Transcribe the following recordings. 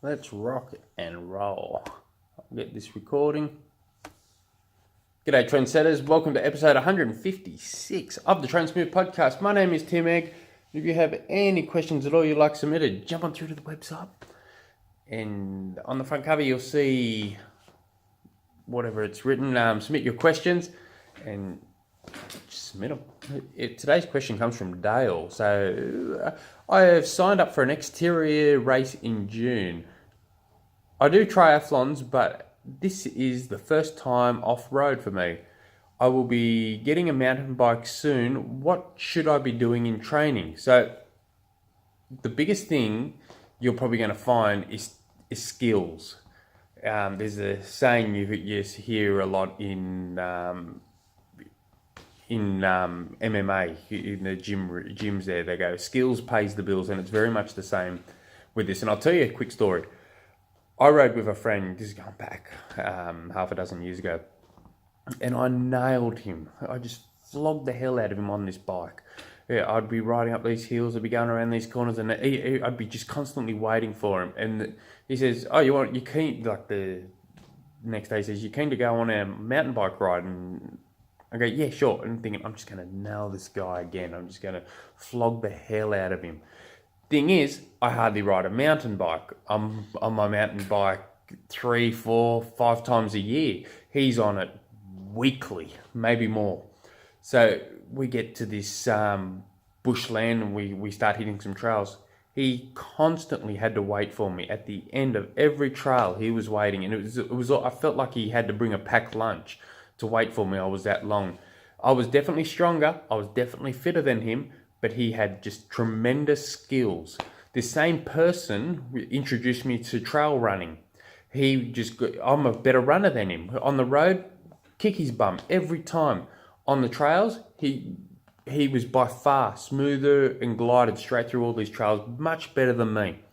Let's rock and roll. I'll get this recording. G'day, trendsetters. Welcome to episode 156 of the Trainsmooth podcast. My name is Tim Egg. If you have any questions at all you'd like submitted, jump on through to the website. And on the front cover, you'll see whatever it's written. Submit your questions and just submit them. Today's question comes from Dale. So I have signed up for an exterior race in June. I do triathlons, but this is the first time off-road for me. I will be getting a mountain bike soon. What should I be doing in training? So the biggest thing you're probably going to find is skills. There's a saying you hear a lot in MMA, in the gyms there. They go, skills pays the bills, and it's very much the same with this. And I'll tell you a quick story. I rode with a friend, this is going back half a dozen years ago, and I nailed him. I just flogged the hell out of him on this bike. Yeah, I'd be riding up these hills, I'd be going around these corners, and I'd be just constantly waiting for him. And he says, "Oh, you keen?" Like the next day, he says, "You keen to go on a mountain bike ride?" And I go, "Yeah, sure." And I'm thinking, I'm just going to nail this guy again. I'm just going to flog the hell out of him. Thing is, I hardly ride a mountain bike. I'm on my mountain bike 3, 4, 5 times a year. He's on it weekly, maybe more. So we get to this bushland and we start hitting some trails. He constantly had to wait for me. At the end of every trail, he was waiting, and it was. I felt like he had to bring a packed lunch to wait for me. I was that long. I was definitely stronger. I was definitely fitter than him, but he had just tremendous skills. This same person introduced me to trail running. I'm a better runner than him. On the road, kick his bum every time. On the trails, he was by far smoother and glided straight through all these trails, much better than me.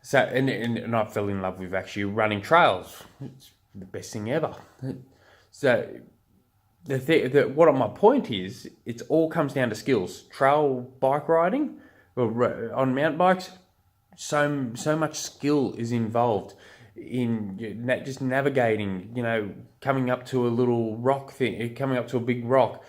So, and I fell in love with actually running trails. It's the best thing ever. So, what my point is, it all comes down to skills. Trail bike riding, or on mountain bikes, so much skill is involved in just navigating. Coming up to a little rock thing, coming up to a big rock.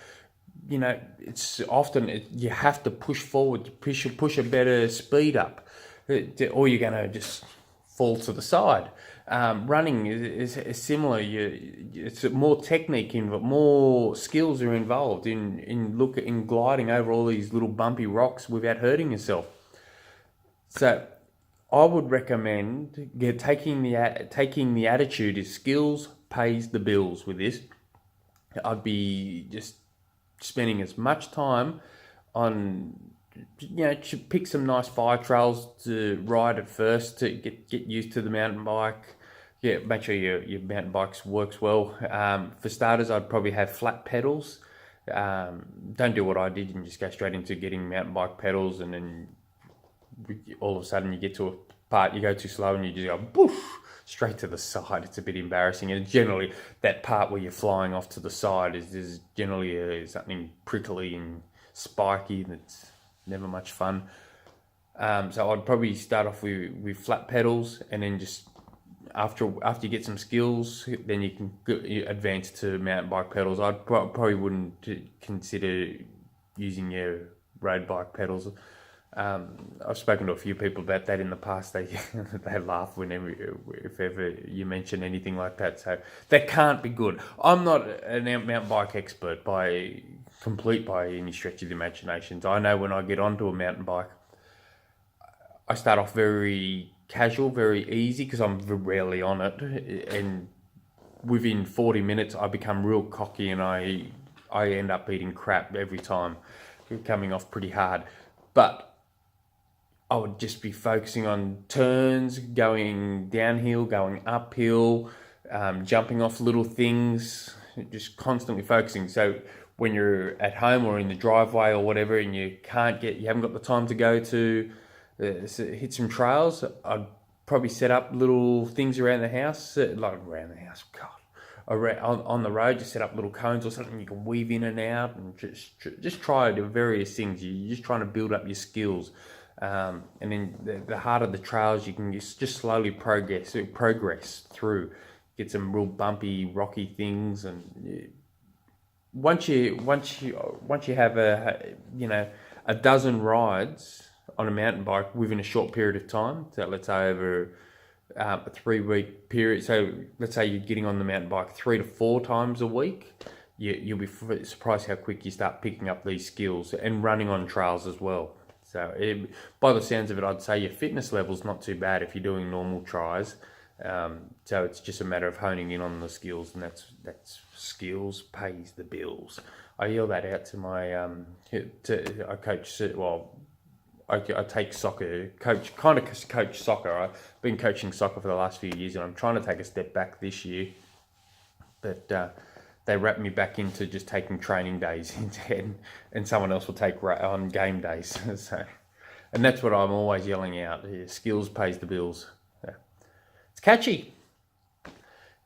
It's often you have to push forward, push a better speed up, or you're going to just fall to the side. Running is similar. It's more technique but more skills are involved in gliding over all these little bumpy rocks without hurting yourself. So I would recommend taking the attitude is skills pays the bills with this. I'd be just spending as much time on to pick some nice fire trails to ride at first to get used to the mountain bike. Yeah, make sure your mountain bike works well. For starters, I'd probably have flat pedals. Don't do what I did and just go straight into getting mountain bike pedals, and then all of a sudden you get to a part you go too slow and you just go boof straight to the side. It's a bit embarrassing, and generally that part where you're flying off to the side is generally something prickly and spiky that's never much fun. So I'd probably start off with flat pedals, and then just after you get some skills, then you can advance to mountain bike pedals. I probably wouldn't consider using your road bike pedals. I've spoken to a few people about that in the past. They laugh if ever you mention anything like that. So that can't be good. I'm not a mountain bike expert by any stretch of the imagination. I know when I get onto a mountain bike, I start off very casual, very easy, because I'm rarely on it, and within 40 minutes I become real cocky, and I end up eating crap every time, coming off pretty hard. But I would just be focusing on turns, going downhill, going uphill, jumping off little things, just constantly focusing. So when you're at home or in the driveway or whatever, and you haven't got the time to go to hit some trails, I'd probably set up little things around the house, on the road. Just set up little cones or something you can weave in and out, and just try to do various things. You're just trying to build up your skills. And then the harder the trails, you can just slowly progress through. Get some real bumpy, rocky things, and once you have a dozen rides on a mountain bike within a short period of time, so let's say over a 3 week period, so let's say you're getting on the mountain bike 3 to 4 times a week, you'll be surprised how quick you start picking up these skills, and running on trails as well. So by the sounds of it, I'd say your fitness level's not too bad if you're doing normal tries. So it's just a matter of honing in on the skills, and that's skills pays the bills. I yell that out to my I coach, well, I take soccer, coach soccer. I've been coaching soccer for the last few years, and I'm trying to take a step back this year, but they wrap me back into just taking training days instead, and someone else will take on game days. So, and that's what I'm always yelling out here: skills pays the bills. So, it's catchy.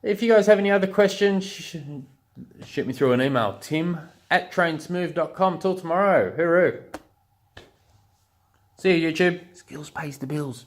If you guys have any other questions, shoot me through an email, tim@trainsmooth.com. Till tomorrow. Hooroo. See you, YouTube. Skills pays the bills.